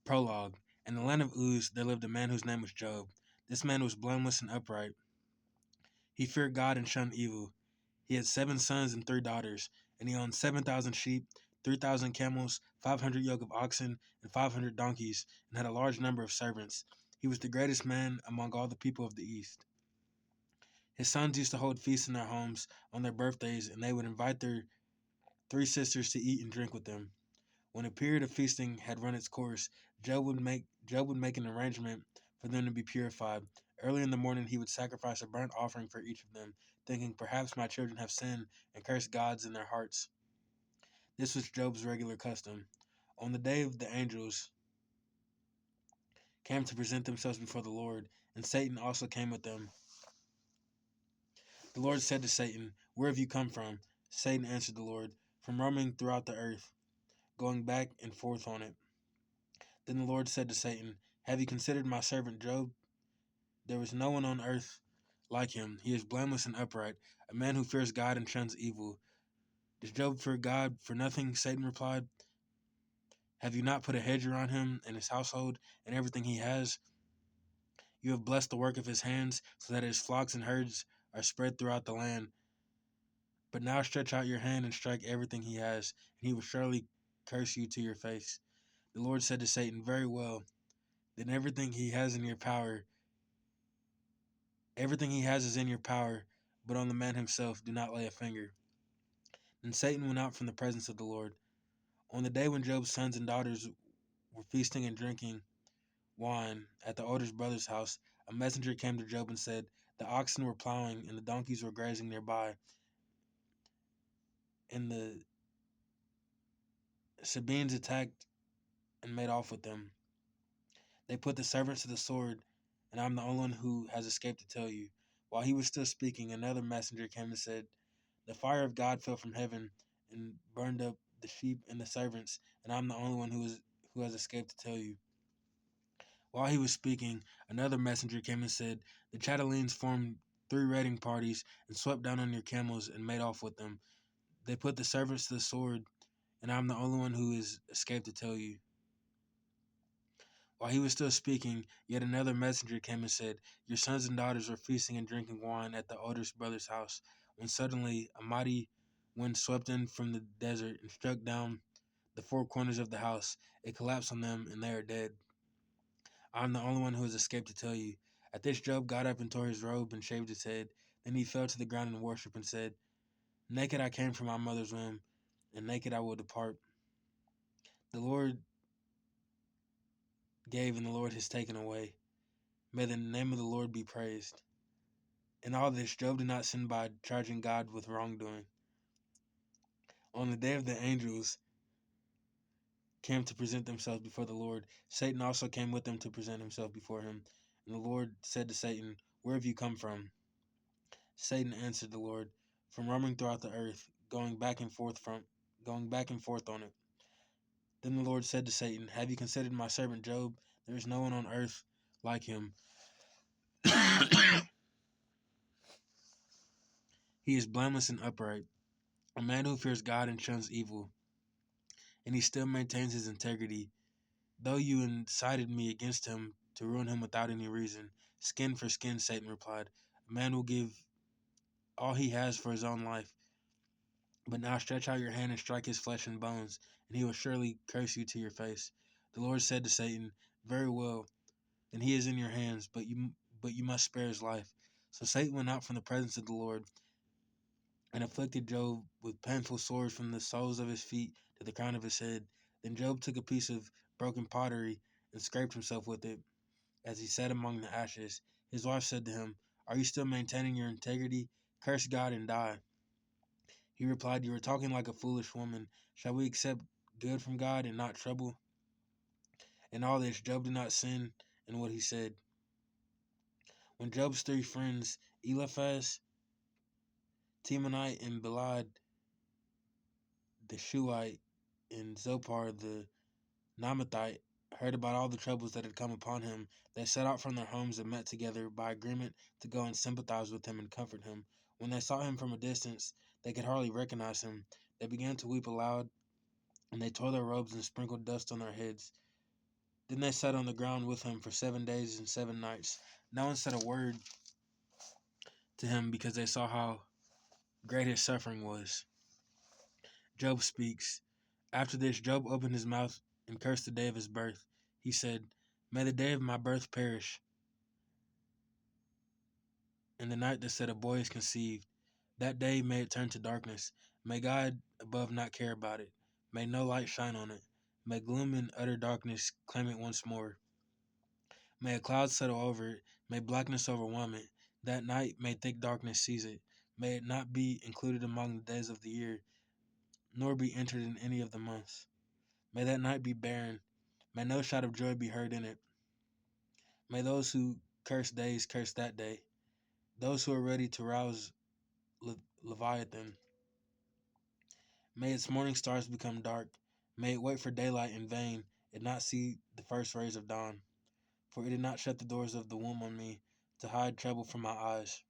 Prologue. In the land of Uz there lived a man whose name was Job. This man was blameless and upright. He feared God and shunned evil. He had 7 sons and 3 daughters, and he owned 7,000 sheep, 3,000 camels, 500 yoke of oxen, and 500 donkeys, and had a large number of servants. He was the greatest man among all the people of the East. His sons used to hold feasts in their homes on their birthdays, and they would invite their 3 sisters to eat and drink with them. When a period of feasting had run its course, Job would make an arrangement for them to be purified. Early in the morning he would sacrifice a burnt offering for each of them, thinking, perhaps my children have sinned and cursed gods in their hearts. This was Job's regular custom. On the day of the angels came to present themselves before the Lord, and Satan also came with them. The Lord said to Satan, "Where have you come from?" Satan answered the Lord, "From roaming throughout the earth, going back and forth on it." Then the Lord said to Satan, "Have you considered my servant Job? There is no one on earth like him. He is blameless and upright, a man who fears God and shuns evil. Does Job fear God for nothing?" Satan replied. "Have you not put a hedge around him and his household and everything he has? You have blessed the work of his hands, so that his flocks and herds are spread throughout the land. But now stretch out your hand and strike everything he has, and he will surely curse you to your face." The Lord said to Satan, "Very well, then everything he has is in your power, but on the man himself do not lay a finger." Then Satan went out from the presence of the Lord. On the day when Job's sons and daughters were feasting and drinking wine at the oldest brother's house, a messenger came to Job and said, "The oxen were plowing and the donkeys were grazing nearby, and the Sabeans attacked and made off with them. They put the servants to the sword, and I'm the only one who has escaped to tell you." While he was still speaking, another messenger came and said, "The fire of God fell from heaven and burned up the sheep and the servants, and I'm the only one who has escaped to tell you." While he was speaking, another messenger came and said, "The Chatelaines formed 3 raiding parties and swept down on your camels and made off with them. They put the servants to the sword, and I'm the only one who has escaped to tell you." While he was still speaking, yet another messenger came and said, "Your sons and daughters were feasting and drinking wine at the oldest brother's house, when suddenly a mighty wind swept in from the desert and struck down the 4 corners of the house. It collapsed on them, and they are dead. I'm the only one who has escaped to tell you." At this, Job got up and tore his robe and shaved his head. Then he fell to the ground in worship and said, "Naked I came from my mother's womb, and naked I will depart. The Lord gave, and the Lord has taken away. May the name of the Lord be praised." In all this, Job did not sin by charging God with wrongdoing. On the day of the angels came to present themselves before the Lord, Satan also came with them to present himself before him. And the Lord said to Satan, "Where have you come from?" Satan answered the Lord, "From roaming throughout the earth, going back and forth on it." Then the Lord said to Satan, "Have you considered my servant Job? There is no one on earth like him. He is blameless and upright, a man who fears God and shuns evil, and he still maintains his integrity. Though you incited me against him to ruin him without any reason." "Skin for skin," Satan replied. "A man will give all he has for his own life. But now stretch out your hand and strike his flesh and bones, and he will surely curse you to your face." The Lord said to Satan, "Very well, then he is in your hands, but you must spare his life." So Satan went out from the presence of the Lord and afflicted Job with painful sores from the soles of his feet to the crown of his head. Then Job took a piece of broken pottery and scraped himself with it as he sat among the ashes. His wife said to him, "Are you still maintaining your integrity? Curse God and die." He replied, "You are talking like a foolish woman. Shall we accept good from God and not trouble?" In all this, Job did not sin in what he said. When Job's 3 friends, Eliphaz, Temanite, and Bildad the Shuhite, and Zophar the Naamathite, heard about all the troubles that had come upon him, they set out from their homes and met together by agreement to go and sympathize with him and comfort him. When they saw him from a distance, they could hardly recognize him. They began to weep aloud, and they tore their robes and sprinkled dust on their heads. Then they sat on the ground with him for 7 days and 7 nights. No one said a word to him because they saw how great his suffering was. Job speaks. After this, Job opened his mouth and cursed the day of his birth. He said, "May the day of my birth perish, and the night that said a boy is conceived. That day may it turn to darkness. May God above not care about it. May no light shine on it. May gloom and utter darkness claim it once more. May a cloud settle over it. May blackness overwhelm it. That night may thick darkness seize it. May it not be included among the days of the year, nor be entered in any of the months. May that night be barren. May no shout of joy be heard in it. May those who curse days curse that day. Those who are ready to rouse Leviathan. May its morning stars become dark. May it wait for daylight in vain and not see the first rays of dawn. For it did not shut the doors of the womb on me to hide trouble from my eyes.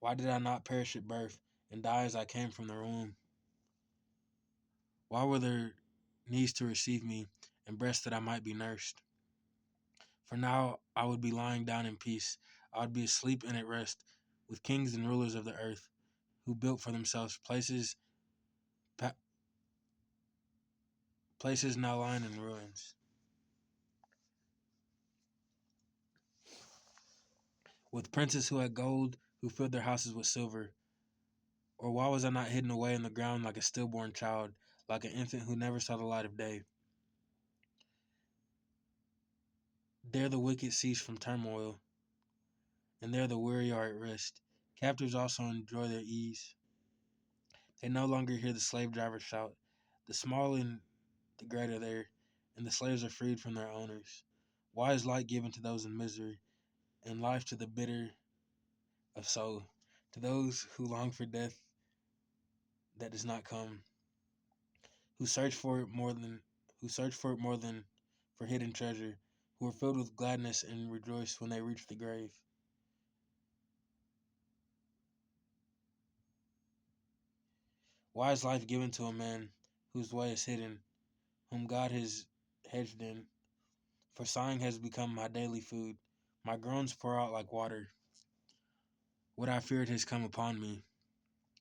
Why did I not perish at birth and die as I came from the womb? Why were there knees to receive me and breasts that I might be nursed? For now I would be lying down in peace. I would be asleep and at rest with kings and rulers of the earth who built for themselves places now lying in ruins. With princes who had gold, who filled their houses with silver. Or why was I not hidden away in the ground like a stillborn child, like an infant who never saw the light of day? There the wicked cease from turmoil, and there the weary are at rest. Captives also enjoy their ease. They no longer hear the slave driver shout. The small and the great are there, and the slaves are freed from their owners. Why is light given to those in misery, and life to the bitter of soul, to those who long for death that does not come, who search for it more than for hidden treasure, who are filled with gladness and rejoice when they reach the grave. Why is life given to a man whose way is hidden, whom God has hedged in? For sighing has become my daily food. My groans pour out like water. What I feared has come upon me.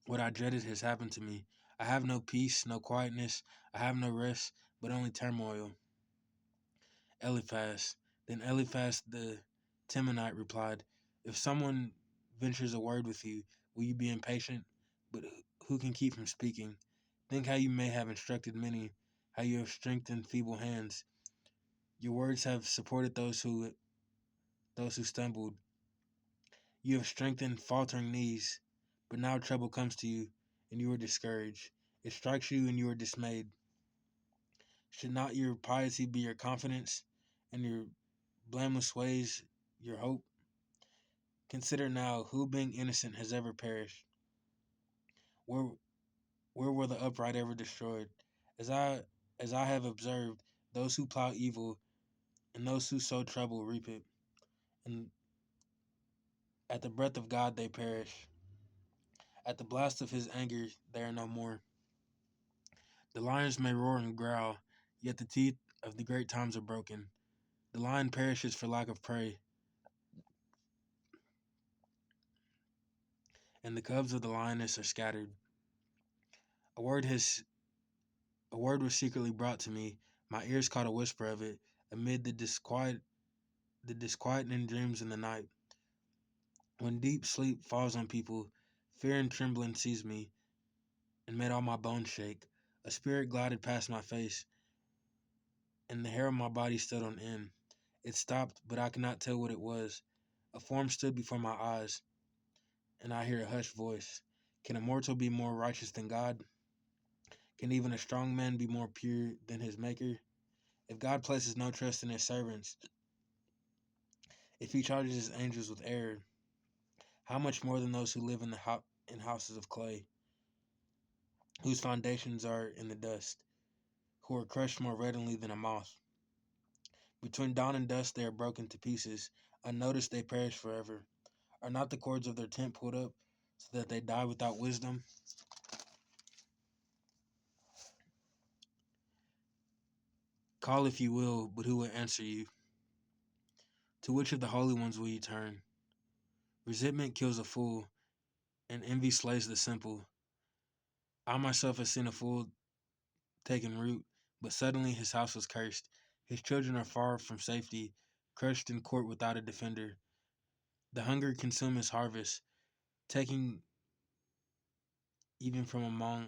What I dreaded has happened to me. I have no peace, no quietness. I have no rest, but only turmoil. Eliphaz. Then Eliphaz the Temanite replied, "If someone ventures a word with you, will you be impatient? But who can keep from speaking? Think how you may have instructed many, how you have strengthened feeble hands. Your words have supported those who stumbled. You have strengthened faltering knees. But now trouble comes to you, and you are discouraged. It strikes you, and you are dismayed. Should not your piety be your confidence, and your blameless ways your hope? Consider now who being innocent has ever perished. Where where were the upright ever destroyed? As I have observed, those who plow evil and those who sow trouble reap it. And at the breath of God they perish. At the blast of his anger they are no more. The lions may roar and growl, yet the teeth of the great times are broken. The lion perishes for lack of prey, and the cubs of the lioness are scattered. A word has a word was secretly brought to me. My ears caught a whisper of it amid the disquieting dreams in the night. When deep sleep falls on people, fear and trembling seized me and made all my bones shake. A spirit glided past my face, and the hair of my body stood on end. It stopped, but I could not tell what it was. A form stood before my eyes, and I hear a hushed voice. Can a mortal be more righteous than God? Can even a strong man be more pure than his Maker? If God places no trust in his servants, if he charges his angels with error, how much more than those who live in houses of clay, whose foundations are in the dust, who are crushed more readily than a moth? Between dawn and dusk they are broken to pieces. Unnoticed they perish forever. Are not the cords of their tent pulled up, so that they die without wisdom? Call if you will, but who will answer you? To which of the holy ones will you turn? Resentment kills a fool, and envy slays the simple. I myself have seen a fool taking root, but suddenly his house was cursed. His children are far from safety, crushed in court without a defender. The hunger consumes his harvest, taking even from among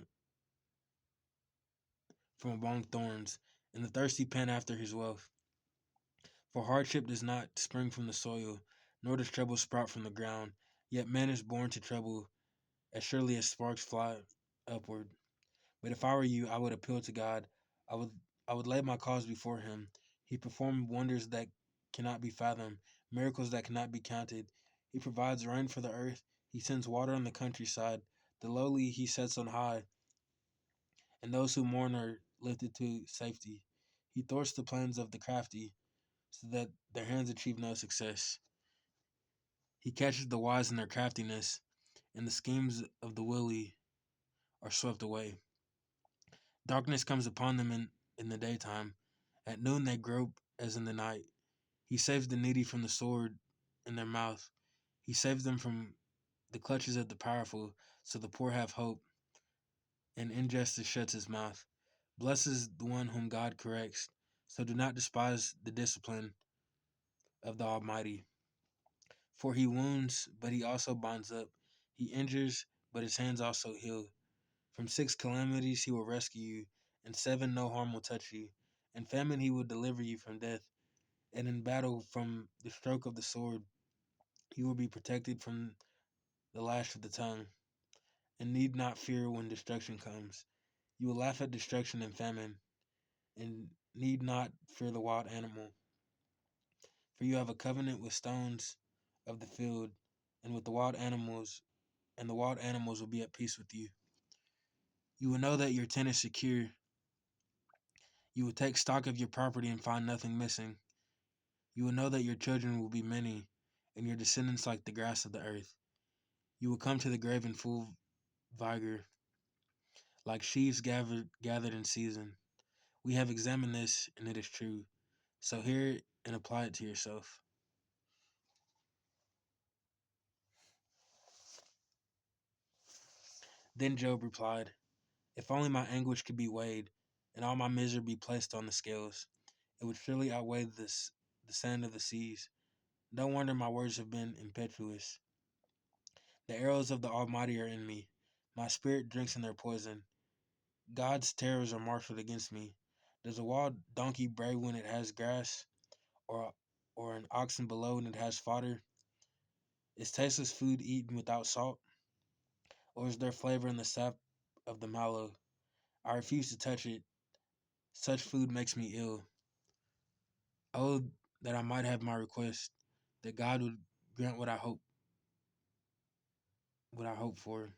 thorns, and the thirsty pant after his wealth. For hardship does not spring from the soil, nor does trouble sprout from the ground. Yet man is born to trouble, as surely as sparks fly upward. But if I were you, I would appeal to God. I would I would lay my cause before him. He performed wonders that cannot be fathomed, miracles that cannot be counted. He provides rain for the earth. He sends water on the countryside. The lowly he sets on high, and those who mourn are lifted to safety. He thwarts the plans of the crafty, so that their hands achieve no success. He catches the wise in their craftiness, and the schemes of the wily are swept away. Darkness comes upon them in the daytime. At noon they grope as in the night. He saves the needy from the sword in their mouth. He saves them from the clutches of the powerful, so the poor have hope, and injustice shuts his mouth. Blessed is the one whom God corrects, so do not despise the discipline of the Almighty. For he wounds, but he also binds up. He injures, but his hands also heal. From 6 calamities he will rescue you, and 7 no harm will touch you. In famine he will deliver you from death, and in battle from the stroke of the sword. You will be protected from the lash of the tongue, and need not fear when destruction comes. You will laugh at destruction and famine, and need not fear the wild animal. For you have a covenant with stones of the field, and with the wild animals, and the wild animals will be at peace with you. You will know that your tent is secure. You will take stock of your property and find nothing missing. You will know that your children will be many, and your descendants like the grass of the earth. You will come to the grave in full vigor, like sheaves gathered in season. We have examined this, and it is true. So hear it and apply it to yourself. Then Job replied, if only my anguish could be weighed, and all my misery be placed on the scales, it would surely outweigh the sand of the seas. No wonder my words have been impetuous. The arrows of the Almighty are in me. My spirit drinks in their poison. God's terrors are marshaled against me. Does a wild donkey bray when it has grass, or an oxen below when it has fodder? Is tasteless food eaten without salt, or is there flavor in the sap of the mallow? I refuse to touch it. Such food makes me ill. Oh, that I might have my request, that God would grant what I hope for,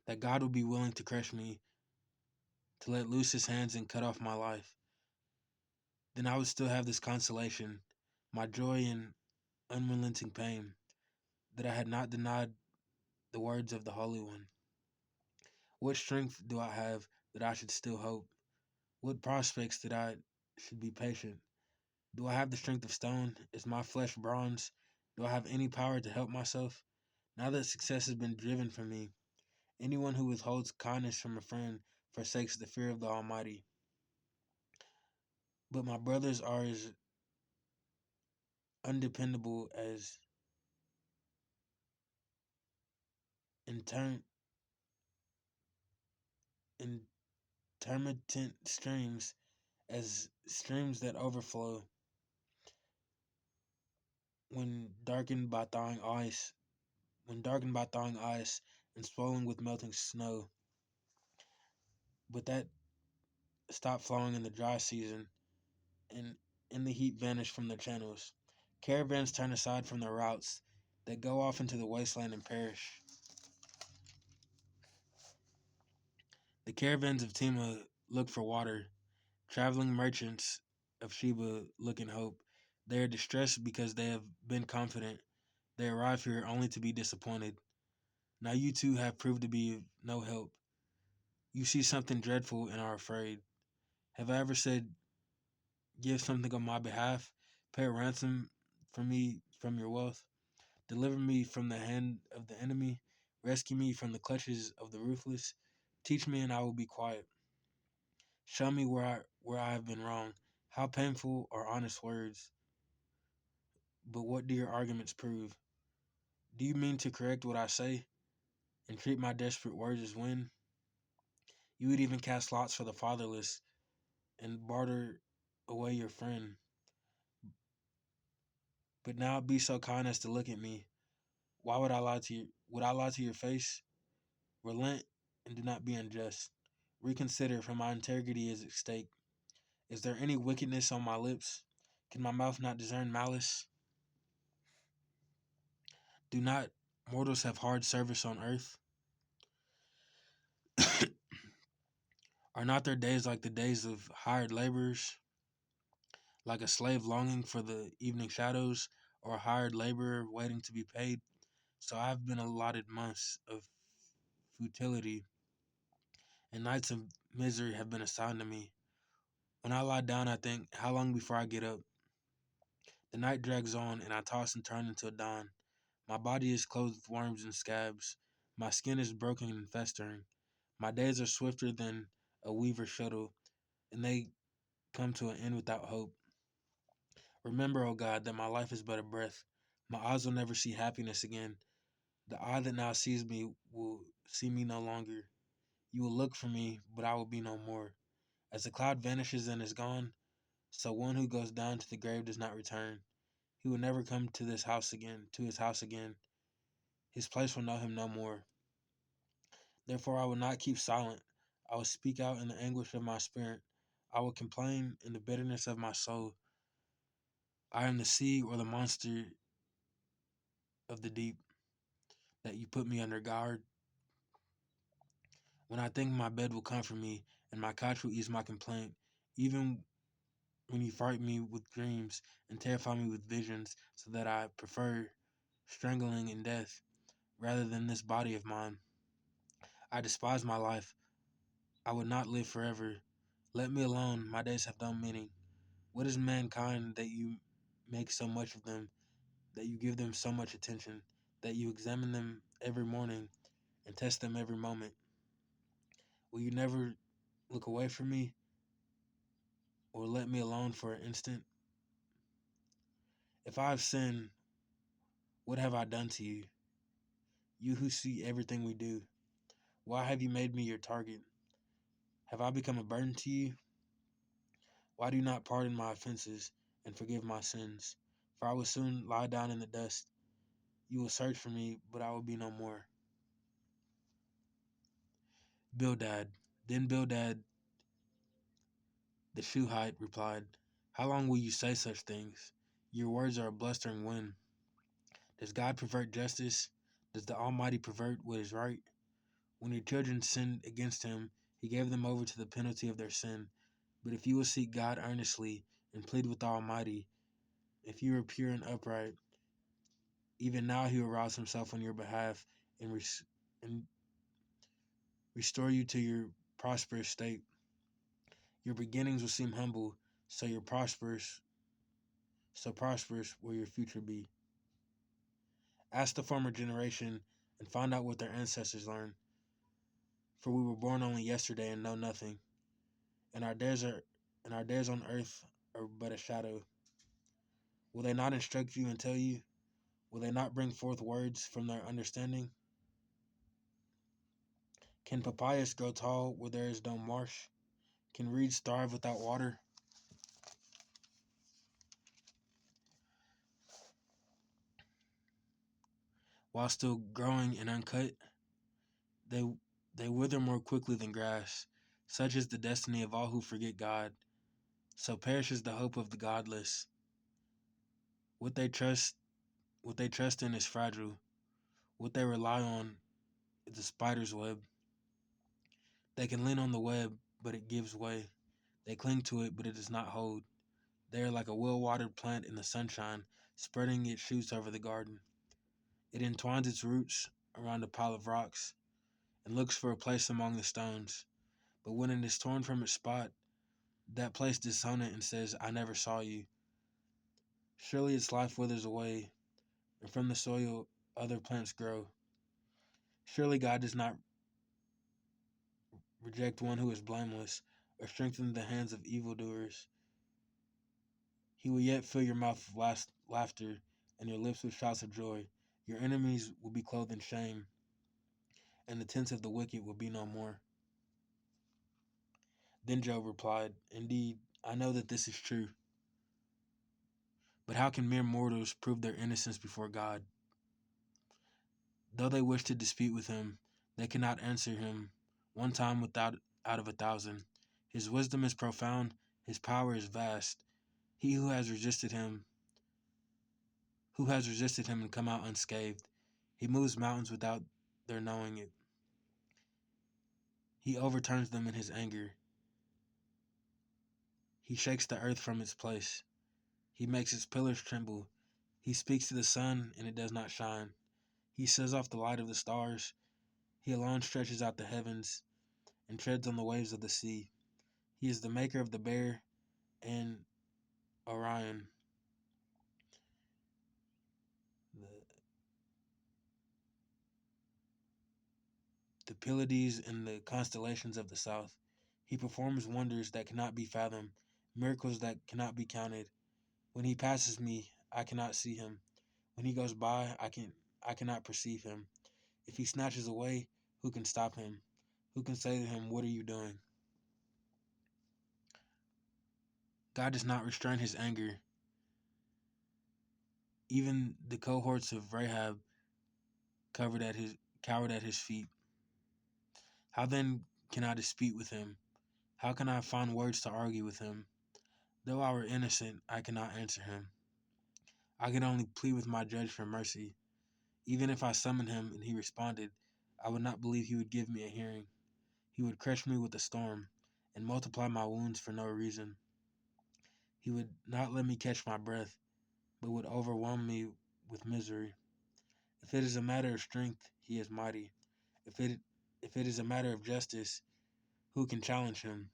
that God would be willing to crush me, to let loose his hands and cut off my life. Then I would still have this consolation, my joy in unrelenting pain, that I had not denied the words of the Holy One. What strength do I have that I should still hope? What prospects that I should be patient? Do I have the strength of stone? Is my flesh bronze? Do I have any power to help myself? Now that success has been driven from me, anyone who withholds kindness from a friend forsakes the fear of the Almighty. But my brothers are as undependable as inter- intermittent streams, as streams that overflow when darkened by thawing ice, and swollen with melting snow, but that stop flowing in the dry season, and in the heat vanish from their channels. Caravans turn aside from their routes, they go off into the wasteland and perish. The caravans of Tema look for water. Traveling merchants of Sheba look in hope. They are distressed because they have been confident. They arrive here only to be disappointed. Now you too have proved to be of no help. You see something dreadful and are afraid. Have I ever said Give something on my behalf. Pay a ransom for me from your wealth. Deliver me from the hand of the enemy. Rescue me from the clutches of the ruthless. Teach me and I will be quiet. Show me where I have been wrong. How painful are honest words, but what do your arguments prove? Do you mean to correct what I say and treat my desperate words as wind? You would even cast lots for the fatherless and barter away your friend. But now be so kind as to look at me. Why would I lie to you? Would I lie to your face? Relent and do not be unjust. Reconsider, for my integrity is at stake. Is there any wickedness on my lips? Can my mouth not discern malice? Do not mortals have hard service on earth? Are not their days like the days of hired laborers, like a slave longing for the evening shadows, or a hired laborer waiting to be paid? So I have been allotted months of futility, and nights of misery have been assigned to me. When I lie down, I think, how long before I get up? The night drags on, and I toss and turn until dawn. My body is clothed with worms and scabs. My skin is broken and festering. My days are swifter than a weaver's shuttle, and they come to an end without hope. Remember, O God, that my life is but a breath. My eyes will never see happiness again. The eye that now sees me will see me no longer. You will look for me, but I will be no more. As the cloud vanishes and is gone, so one who goes down to the grave does not return. He will never come to this house again, to his house again. His place will know him no more. Therefore I will not keep silent. I will speak out in the anguish of my spirit. I will complain in the bitterness of my soul. I am the sea or the monster of the deep, that you put me under guard. When I think my bed will comfort me, and my couch will ease my complaint, even when you frighten me with dreams and terrify me with visions, so that I prefer strangling and death rather than this body of mine. I despise my life. I would not live forever. Let me alone. My days have no meaning. What is mankind that you make so much of them, that you give them so much attention, that you examine them every morning and test them every moment? Will you never look away from me or let me alone for an instant? If I have sinned, what have I done to you? You who see everything we do, why have you made me your target? Have I become a burden to you? Why do you not pardon my offenses and forgive my sins? For I will soon lie down in the dust. You will search for me, but I will be no more. Bildad. Then Bildad the Shuhite replied, how long will you say such things? Your words are a blustering wind. Does God pervert justice? Does the Almighty pervert what is right? When your children sinned against him, he gave them over to the penalty of their sin. But if you will seek God earnestly and plead with the Almighty, if you are pure and upright, even now he will rouse himself on your behalf and restore you to your prosperous state. Your beginnings will seem humble, so prosperous will your future be. Ask the former generation and find out what their ancestors learned. For we were born only yesterday and know nothing, and our days on earth are but a shadow. Will they not instruct you and tell you? Will they not bring forth words from their understanding? Can papayas grow tall where there is no marsh? Can reeds thrive without water? While still growing and uncut, they they wither more quickly than grass. Such is the destiny of all who forget God. So perishes the hope of the godless. What they trust what they trust in is fragile. What they rely on is the spider's web. They can lean on the web, but it gives way. They cling to it, but it does not hold. They are like a well-watered plant in the sunshine, spreading its shoots over the garden. It entwines its roots around a pile of rocks and looks for a place among the stones. But when it is torn from its spot, that place dishonest and says, I never saw you. Surely its life withers away, and from the soil other plants grow. Surely God does not reject one who is blameless, or strengthen the hands of evildoers. He will yet fill your mouth with laughter, and your lips with shouts of joy. Your enemies will be clothed in shame, and the tents of the wicked will be no more. Then Job replied, Indeed, I know that this is true. But how can mere mortals prove their innocence before God? Though they wish to dispute with him, they cannot answer him one time out of 1,000. His wisdom is profound, his power is vast. He who has resisted him and come out unscathed. He moves mountains without their knowing it. He overturns them in his anger. He shakes the earth from its place. He makes its pillars tremble. He speaks to the sun, and it does not shine. He says off the light of the stars. He alone stretches out the heavens and treads on the waves of the sea. He is the maker of the bear and Orion, the, the Pleiades and the constellations of the south. He performs wonders that cannot be fathomed, miracles that cannot be counted. When he passes me, I cannot see him. When he goes by, I cannot perceive him. If he snatches away, who can stop him? Who can say to him, What are you doing? God does not restrain his anger. Even the cohorts of Rahab cowered at his feet. How then can I dispute with him? How can I find words to argue with him? Though I were innocent, I cannot answer him. I can only plead with my judge for mercy. Even if I summoned him and he responded, I would not believe he would give me a hearing. He would crush me with a storm and multiply my wounds for no reason. He would not let me catch my breath, but would overwhelm me with misery. If it is a matter of strength, he is mighty. If it is a matter of justice, who can challenge him?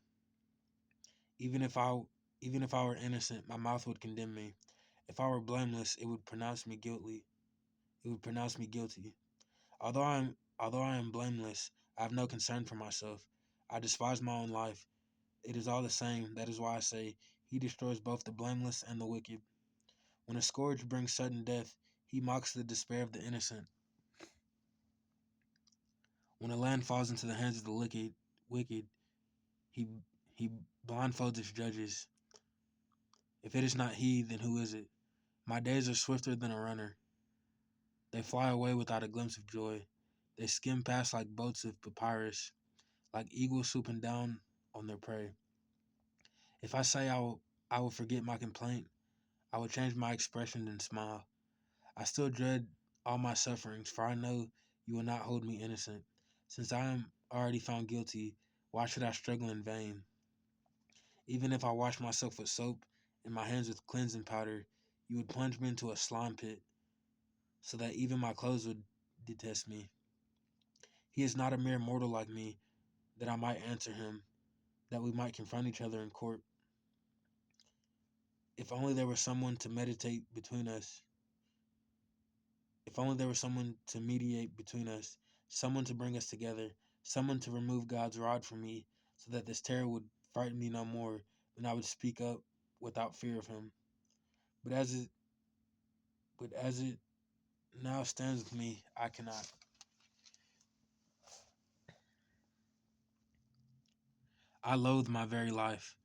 Even if I even if I were innocent, my mouth would condemn me. If I were blameless, it would pronounce me guilty. It would pronounce me guilty. Although I am blameless, I have no concern for myself. I despise my own life. It is all the same. That is why I say, he destroys both the blameless and the wicked. When a scourge brings sudden death, he mocks the despair of the innocent. When a land falls into the hands of the wicked, he he blindfolds its judges. If it is not he, then who is it? My days are swifter than a runner. They fly away without a glimpse of joy. They skim past like boats of papyrus, like eagles swooping down on their prey. If I say I will forget my complaint, I will change my expression and smile. I still dread all my sufferings, for I know you will not hold me innocent. Since I am already found guilty, why should I struggle in vain? Even if I wash myself with soap and my hands with cleansing powder, you would plunge me into a slime pit, so that even my clothes would detest me. He is not a mere mortal like me, that I might answer him, that we might confront each other in court. If only there were someone to meditate between us. If only there were someone to mediate between us, someone to bring us together, someone to remove God's rod from me, so that this terror would frighten me no more, and I would speak up without fear of him. But as it now stands with me, I cannot. I loathe my very life.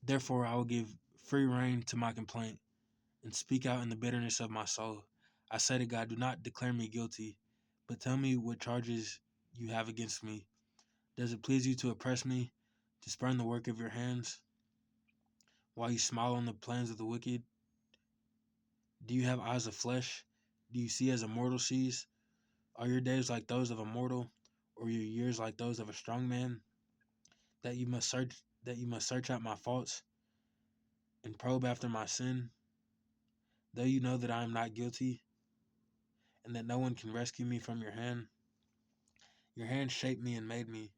Therefore, I will give free rein to my complaint and speak out in the bitterness of my soul. I say to God, do not declare me guilty, but tell me what charges you have against me. Does it please you to oppress me, to spurn the work of your hands, while you smile on the plans of the wicked? Do you have eyes of flesh? Do you see as a mortal sees? Are your days like those of a mortal, or your years like those of a strong man? That you must search out my faults and probe after my sin, though you know that I am not guilty, and that no one can rescue me from your hand. Your hand shaped me and made me.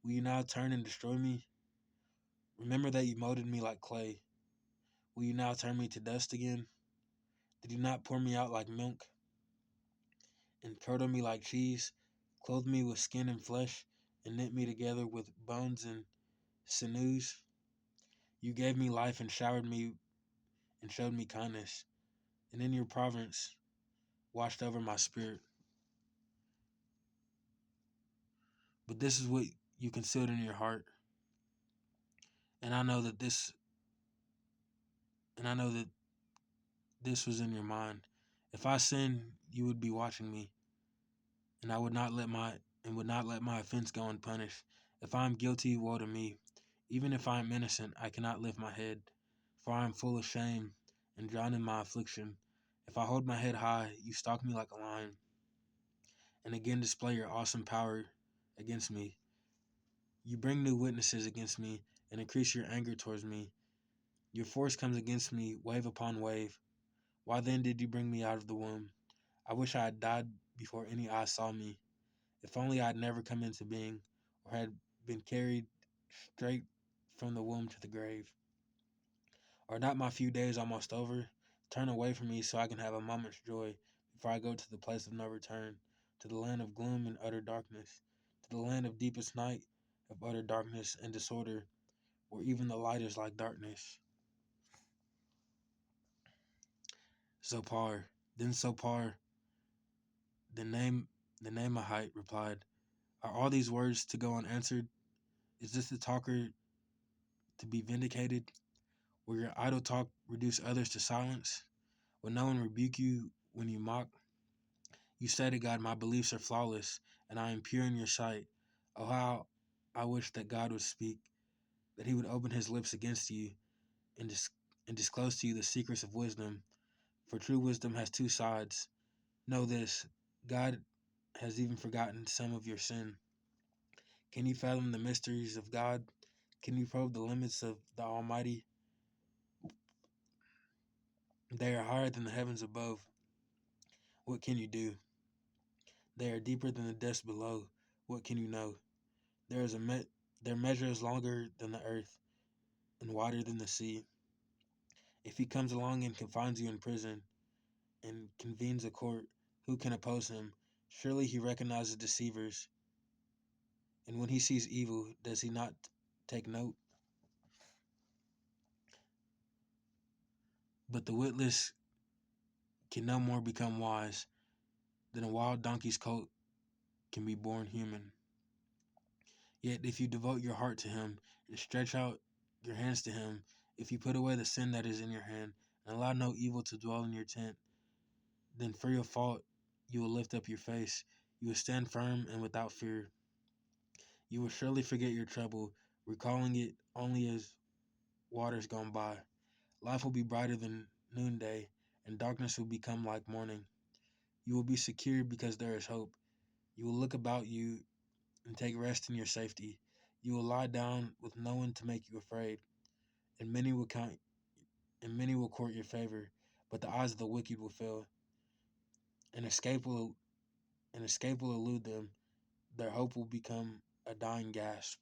Will you now turn and destroy me? Remember that you molded me like clay. Will you now turn me to dust again? Did you not pour me out like milk and curdle me like cheese, clothe me with skin and flesh, and knit me together with bones and sinews? You gave me life and showered me and showed me kindness, and in your providence watched over my spirit. But this is what you concealed in your heart, and I know that this was in your mind. If I sinned, you would be watching me, and I would not let my offense go unpunished. If I am guilty, woe to me. Even if I am innocent, I cannot lift my head, for I am full of shame and drowned in my affliction. If I hold my head high, you stalk me like a lion, and again display your awesome power against me. You bring new witnesses against me and increase your anger towards me. Your force comes against me, wave upon wave. Why then did you bring me out of the womb? I wish I had died before any eye saw me. If only I had never come into being, or had been carried straight from the womb to the grave. Are not my few days almost over? Turn away from me so I can have a moment's joy before I go to the place of no return, to the land of gloom and utter darkness, to the land of deepest night, of utter darkness and disorder, where even the light is like darkness. Zophar. Then Zophar, the name the Naamahite, replied, Are all these words to go unanswered? Is this the talker to be vindicated? Will your idle talk reduce others to silence? Will no one rebuke you when you mock? You say to God, My beliefs are flawless, and I am pure in your sight. Oh, how I wish that God would speak, that he would open his lips against you and, and disclose to you the secrets of wisdom. For true wisdom has two sides. Know this, God has even forgotten some of your sin. Can you fathom the mysteries of God? Can you probe the limits of the Almighty? They are higher than the heavens above. What can you do? They are deeper than the depths below. What can you know? There is their measure is longer than the earth and wider than the sea. If he comes along and confines you in prison and convenes a court, who can oppose him? Surely he recognizes deceivers. And when he sees evil, does he not take note? But the witless can no more become wise than a wild donkey's colt can be born human. Yet if you devote your heart to him and stretch out your hands to him, if you put away the sin that is in your hand and allow no evil to dwell in your tent, then for your fault you will lift up your face. You will stand firm and without fear. You will surely forget your trouble, recalling it only as waters gone by. Life will be brighter than noonday, and darkness will become like morning. You will be secure because there is hope. You will look about you and take rest in your safety. You will lie down with no one to make you afraid, and many will court your favor, but the eyes of the wicked will fail, and escape will elude them. Their hope will become a dying gasp.